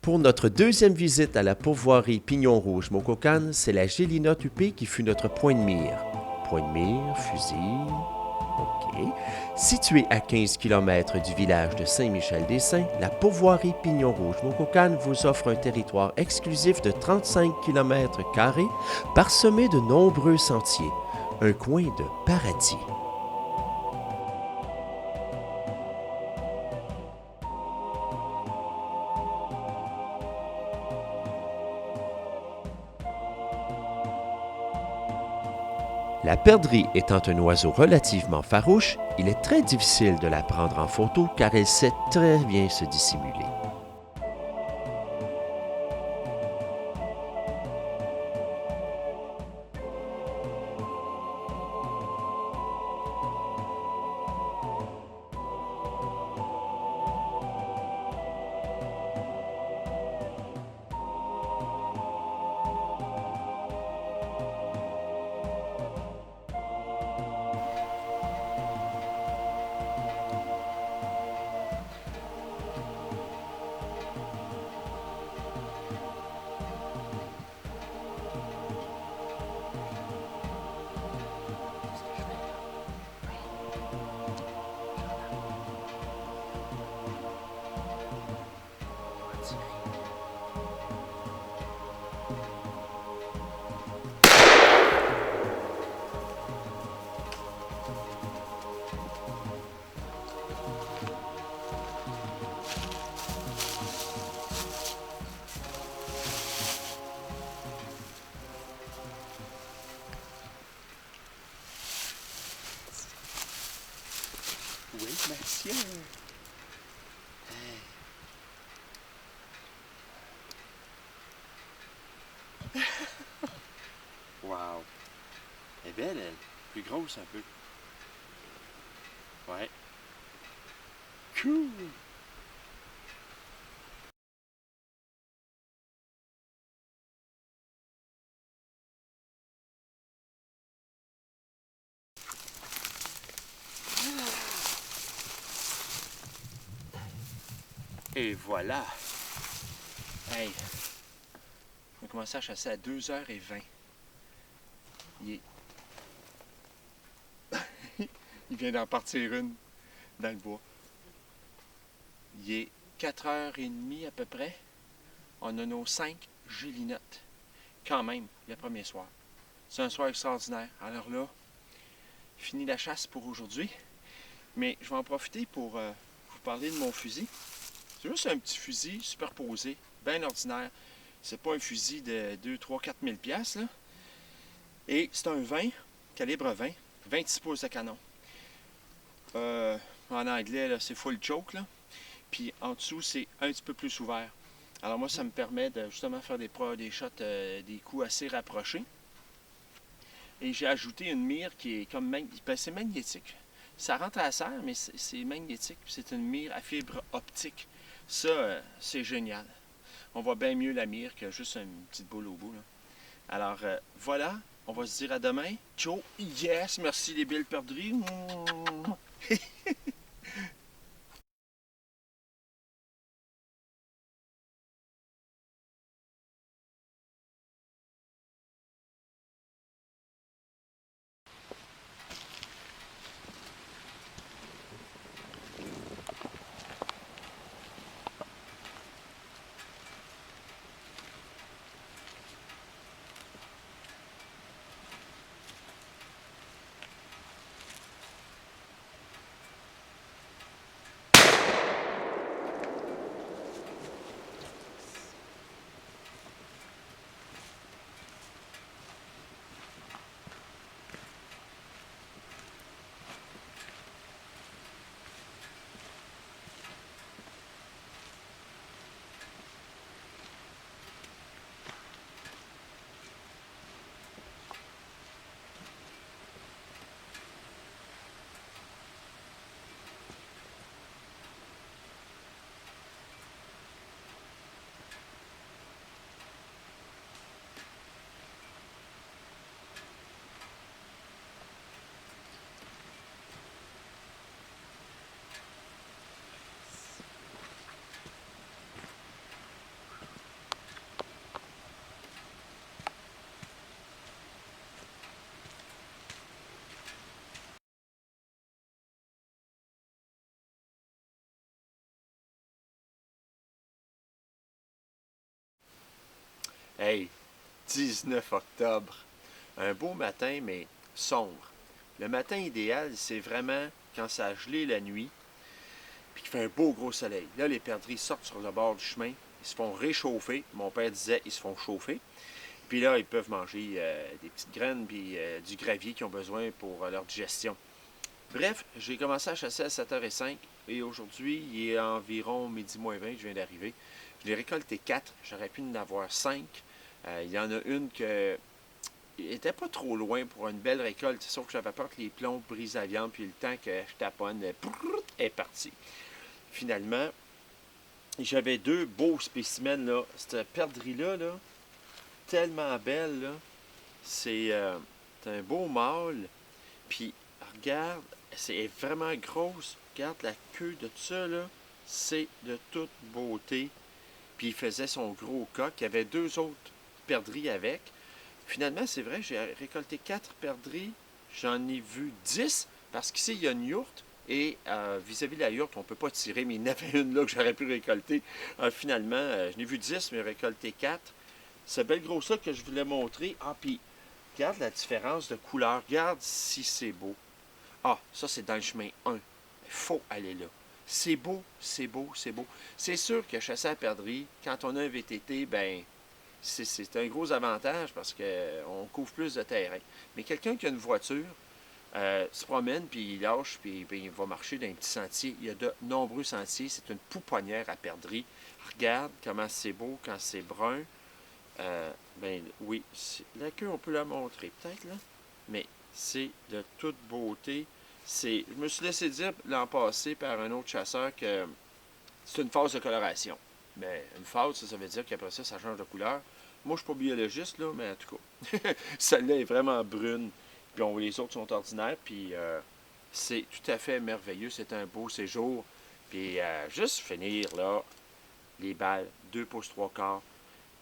Pour notre deuxième visite à la pourvoirie Pignon Rouge Mokocan, c'est la Gélina Tupé qui fut notre point de mire. Point de mire, fusil. OK. Située à 15 km du village de Saint-Michel-des-Saints, la pourvoirie Pignon Rouge Mokocan vous offre un territoire exclusif de 35 km² parsemé de nombreux sentiers. Un coin de paradis. La perdrix étant un oiseau relativement farouche, il est très difficile de la prendre en photo car elle sait très bien se dissimuler. Oui, monsieur. Wow. Elle est belle, elle. Plus grosse un peu. Ouais. Cool. Et voilà. Hey. On a commencé à chasser à 2h20. Il est... Il vient d'en partir une dans le bois. Il est 4h30 à peu près. On a nos 5 gélinottes. Quand même, le premier soir. C'est un soir extraordinaire. Alors là, fini la chasse pour aujourd'hui. Mais je vais en profiter pour vous parler de mon fusil. C'est juste un petit fusil superposé, bien ordinaire. C'est pas un fusil de 2, 3, 4 000 piastres, là. Et c'est un 20, calibre 20, 26 pouces de canon. En anglais, là, c'est full choke, là. Puis en dessous, c'est un petit peu plus ouvert. Alors moi, ça me permet de justement faire des shots, des coups assez rapprochés. Et j'ai ajouté une mire qui est comme c'est magnétique. Ça rentre à la serre, mais c'est magnétique. C'est une mire à fibre optique. Ça, c'est génial. On voit bien mieux la mire que juste une petite boule au bout, là. Alors, voilà. On va se dire à demain. Ciao. Yes. Merci les belles perdrix. Hey, 19 octobre. Un beau matin, mais sombre. Le matin idéal, c'est vraiment quand ça a gelé la nuit, puis qu'il fait un beau gros soleil. Là, les perdrix sortent sur le bord du chemin, ils se font réchauffer. Mon père disait, ils se font chauffer. Puis là, ils peuvent manger des petites graines puis du gravier qu'ils ont besoin pour leur digestion. Bref, j'ai commencé à chasser à 7h05 et aujourd'hui, il est environ midi moins 20, je viens d'arriver. Je l'ai récolté 4, j'aurais pu en avoir 5. Il y en a une qui était pas trop loin pour une belle récolte, sauf que j'avais peur que les plombs brisent la viande, puis le temps que je taponne, elle est partie. Finalement, j'avais deux beaux spécimens, là. Cette perdrix-là, là, tellement belle, là. C'est un beau mâle. Puis, regarde, c'est vraiment grosse. Regarde la queue de tout ça, là. C'est de toute beauté. Puis, il faisait son gros coq. Il y avait deux autres perdrix avec. Finalement, c'est vrai, j'ai récolté 4 perdrix. J'en ai vu 10 parce qu'ici, il y a une yourte. Et vis-à-vis de la yourte, on ne peut pas tirer, mais il y en avait une là que j'aurais pu récolter. Finalement, je n'ai vu 10, mais j'ai récolté 4. Ce bel gros-là que je voulais montrer. Ah, puis, regarde la différence de couleur. Regarde si c'est beau. Ah, ça, c'est dans le chemin 1. Il faut aller là. C'est beau, c'est beau, c'est beau. C'est sûr que chasser à perdrix, quand on a un VTT, ben, c'est un gros avantage parce qu'on couvre plus de terrain. Mais quelqu'un qui a une voiture se promène, puis il lâche, puis il va marcher dans un petit sentier. Il y a de nombreux sentiers. C'est une pouponnière à perdrix. Regarde comment c'est beau quand c'est brun. Ben oui, la queue, on peut la montrer peut-être, là. Mais c'est de toute beauté. Je me suis laissé dire l'an passé par un autre chasseur que c'est une phase de coloration. Mais une phase, ça veut dire qu'après ça, ça change de couleur. Moi, je ne suis pas biologiste, là, mais en tout cas, celle-là est vraiment brune. Puis les autres sont ordinaires. Puis c'est tout à fait merveilleux. C'est un beau séjour. Puis juste finir, là, les balles, 2 pouces 3 quarts,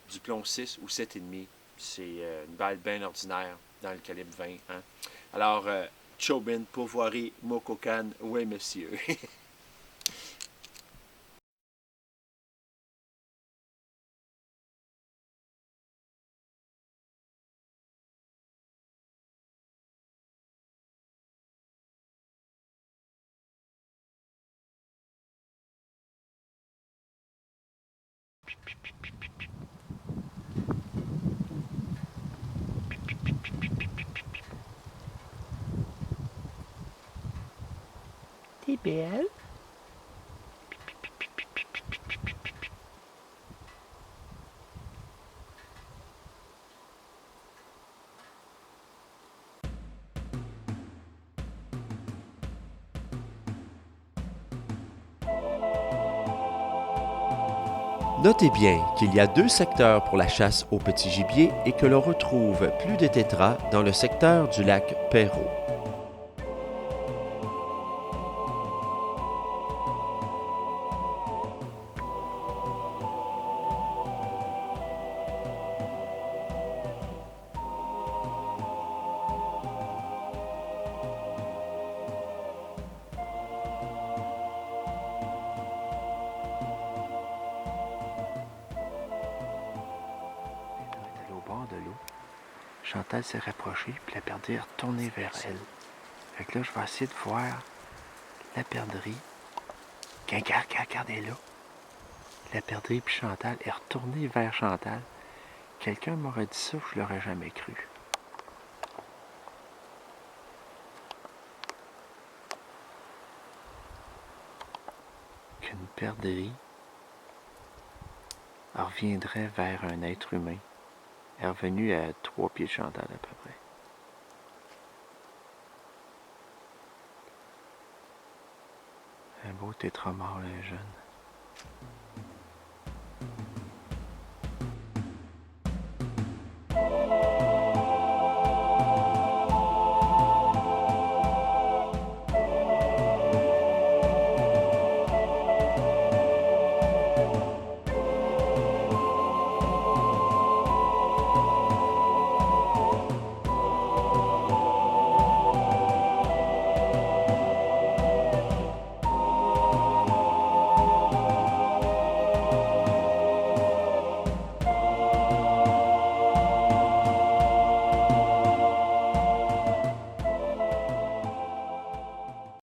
du plomb 6 ou 7,5. C'est une balle bien ordinaire dans le calibre 20. Hein? Alors, Chobin, Pourvoirie, Mokokan, oui, monsieur. T'es belle. Notez bien qu'il y a 2 secteurs pour la chasse au petit gibier et que l'on retrouve plus de tétras dans le secteur du lac Perrault. On est allé au bord de l'eau. Chantal s'est rapprochée, puis la perdrix est retournée vers elle. Fait que là, je vais essayer de voir la perdrix. Regarde, elle est là. La perdrix, puis Chantal est retournée vers Chantal. Quelqu'un m'aurait dit ça, je l'aurais jamais cru. Qu'une perdrix reviendrait vers un être humain. Elle est revenue à 3 pieds de Chantal à peu près. Un beau tétramore, un jeune.